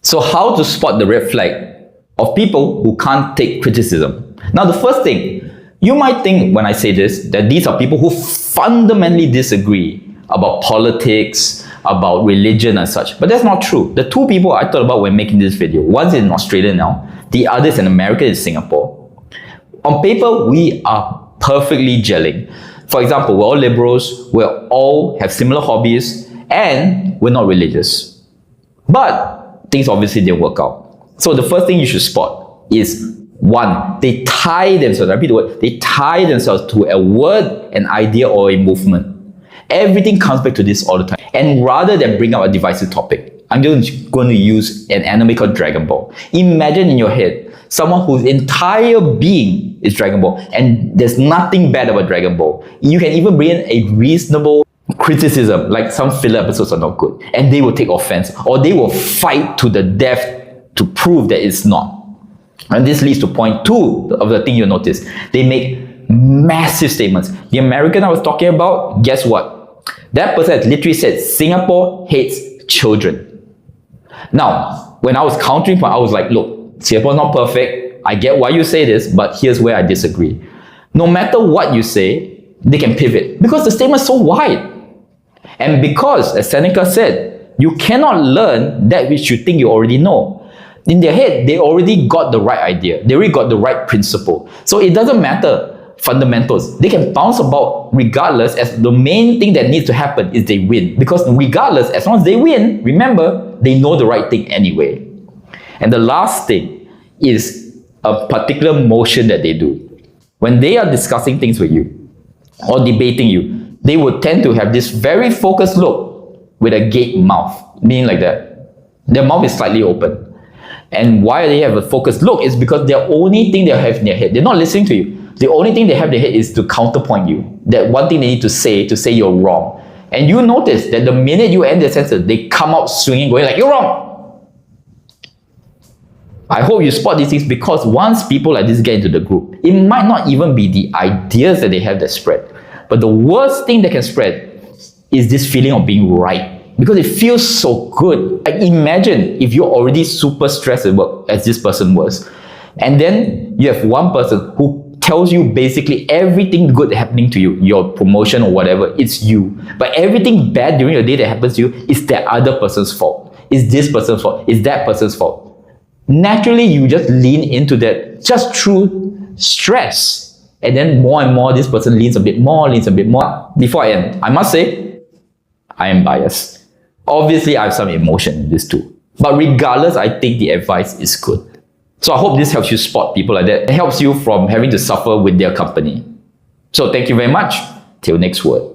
So how to spot the red flag of people who can't take criticism? Now, the first thing, you might think when I say this, that these are people who fundamentally disagree about politics, about religion and such. But that's not true. The two people I thought about when making this video, one's in Australia now, the other is in America, in Singapore. On paper, we are perfectly gelling. For example, we're all liberals, we all have similar hobbies, and we're not religious. But things obviously didn't work out. So the first thing you should spot is, one, they tie themselves, I repeat the word, they tie themselves to a word, an idea, or a movement. Everything comes back to this all the time. And rather than bring up a divisive topic, I'm just going to use an anime called Dragon Ball. Imagine in your head, someone whose entire being is Dragon Ball, and there's nothing bad about Dragon Ball. You can even bring in a reasonable criticism, like some filler episodes are not good, and they will take offense, or they will fight to the death to prove that it's not. And this leads to point two of the thing you'll notice. They make massive statements. The American I was talking about, guess what? That person has literally said, Singapore hates children. Now, when I was countering, I was like, look, Singapore's not perfect. I get why you say this, but here's where I disagree. No matter what you say, they can pivot because the statement is so wide. And because, as Seneca said, you cannot learn that which you think you already know. In their head, they already got the right idea. They already got the right principle. So it doesn't matter fundamentals. They can bounce about regardless, as the main thing that needs to happen is they win. Because regardless, as long as they win, remember, they know the right thing anyway. And the last thing is a particular motion that they do. When they are discussing things with you or debating you, they would tend to have this very focused look with a gape mouth, meaning like that. Their mouth is slightly open. And why they have a focused look is because the only thing they have in their head, they're not listening to you. The only thing they have in their head is to counterpoint you. That one thing they need to say you're wrong. And you notice that the minute you end the sentence, they come out swinging, going like, you're wrong. I hope you spot these things, because once people like this get into the group, it might not even be the ideas that they have that spread. But the worst thing that can spread is this feeling of being right. Because it feels so good. Like, imagine if you're already super stressed at work, as this person was. And then you have one person who tells you basically everything good happening to you, your promotion or whatever, it's you. But everything bad during your day that happens to you is that other person's fault. It's this person's fault. It's that person's fault. Naturally, you just lean into that just through stress. And then more and more, this person leans a bit more. Before I end, I must say, I am biased. Obviously, I have some emotion in this too. But regardless, I think the advice is good. So I hope this helps you spot people like that. It helps you from having to suffer with their company. So thank you very much. Till next word.